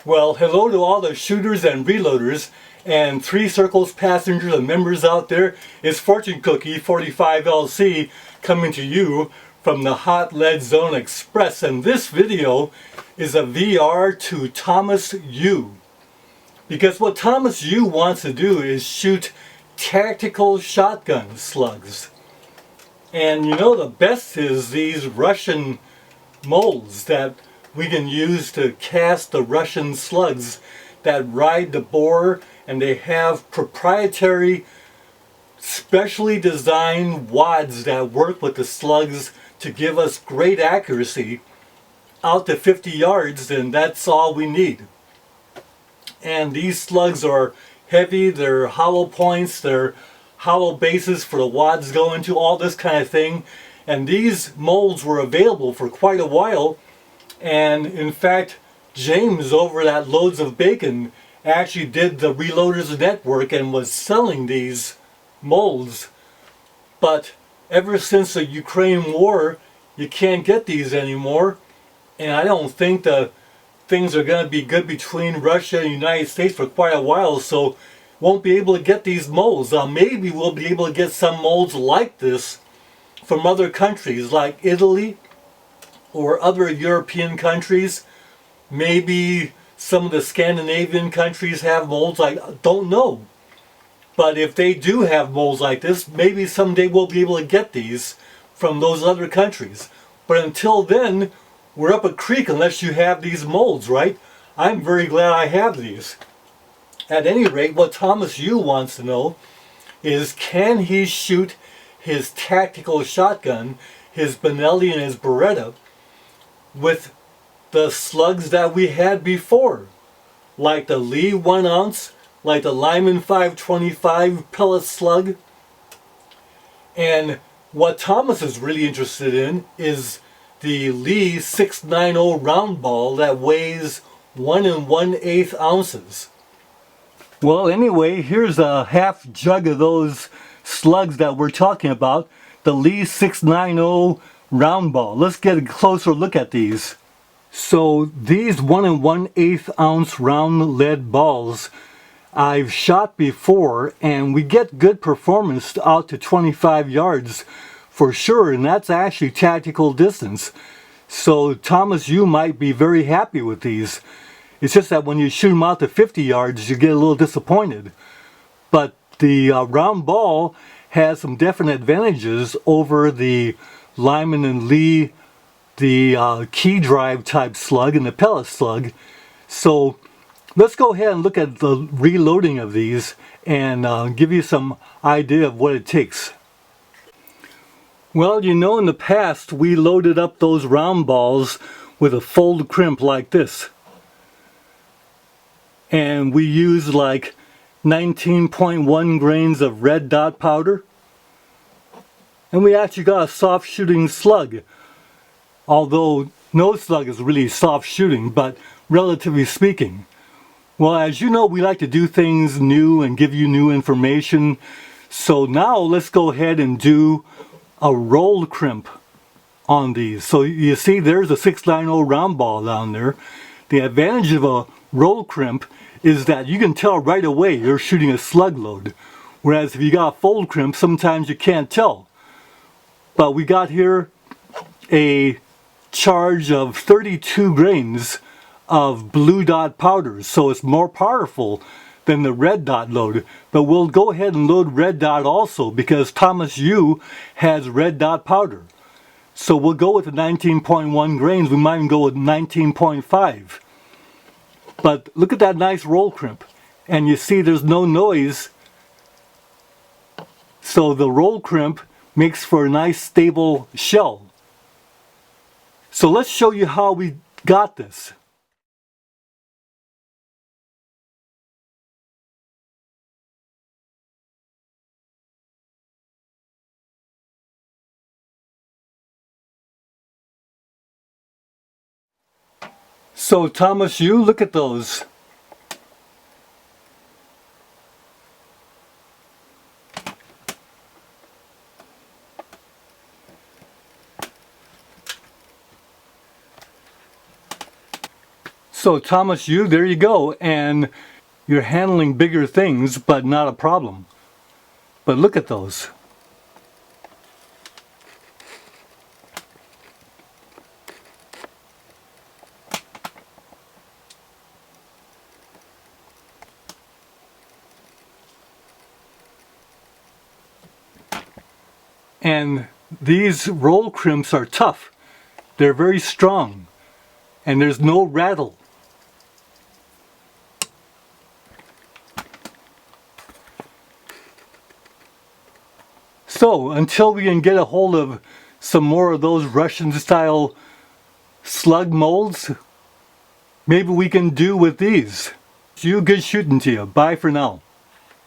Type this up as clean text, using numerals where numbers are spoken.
Well, hello to all the shooters and reloaders and Three Circles passengers and members out there. It's Fortune Cookie 45LC coming to you from the Hot Lead Zone Express, and this video is a VR to Thomas U. Because what Thomas U wants to do is shoot tactical shotgun slugs. And you know, the best is these Russian molds that we can use to cast the Russian slugs that ride the bore, and they have proprietary, specially designed wads that work with the slugs to give us great accuracy out to 50 yards, and that's all we need. And these slugs are heavy, they're hollow points, they're hollow bases for the wads go into, all this kind of thing. And these molds were available for quite a while. And in fact, James over at Loads of Bacon actually did the Reloaders Network and was selling these molds. But ever since the Ukraine war, you can't get these anymore. And I don't think the things are going to be good between Russia and the United States for quite a while, so won't be able to get these molds. Maybe we'll be able to get some molds like this from other countries like Italy or other European countries. Maybe some of the Scandinavian countries have molds. I don't know. But if they do have molds like this, maybe someday we'll be able to get these from those other countries. But until then, we're up a creek unless you have these molds, right? I'm very glad I have these. At any rate, what Thomas U wants to know is, can he shoot his tactical shotgun, his Benelli and his Beretta, with the slugs that we had before, like the Lee 1 ounce, like the Lyman 525 pellet slug. And what Thomas is really interested in is the Lee 690 round ball that weighs 1 1/8 ounces. Well, anyway, here's a half jug of those slugs that we're talking about, the Lee 690 round ball. Let's get a closer look at these. So these 1 1/8 ounce round lead balls I've shot before, and we get good performance out to 25 yards for sure, and that's actually tactical distance. So Thomas U might be very happy with these. It's just that when you shoot them out to 50 yards, you get a little disappointed. But the round ball has some definite advantages over the Lyman and Lee, the key drive type slug and the pellet slug. So let's go ahead and look at the reloading of these and give you some idea of what it takes. Well, you know, in the past we loaded up those round balls with a fold crimp like this. And we used like 19.1 grains of red dot powder. And we actually got a soft shooting slug. Although no slug is really soft shooting, but relatively speaking. Well, as you know, we like to do things new and give you new information. So now let's go ahead and do a roll crimp on these. So you see there's a 690 round ball down there. The advantage of a roll crimp is that you can tell right away you're shooting a slug load. Whereas if you got a fold crimp, sometimes you can't tell. But we got here a charge of 32 grains of blue dot powder, so it's more powerful than the red dot load. But we'll go ahead and load red dot also, because Thomas U has red dot powder. So we'll go with the 19.1 grains. We might even go with 19.5. But look at that nice roll crimp, and you see there's no noise. So the roll crimp makes for a nice stable shell. So let's show you how we got this. So Thomas U, look at those. So Thomas, there you go, and you're handling bigger things, but not a problem. But look at those. And these roll crimps are tough. They're very strong, and there's no rattle. So until we can get a hold of some more of those Russian style slug molds, maybe we can do with these. Good shooting to you. Bye for now.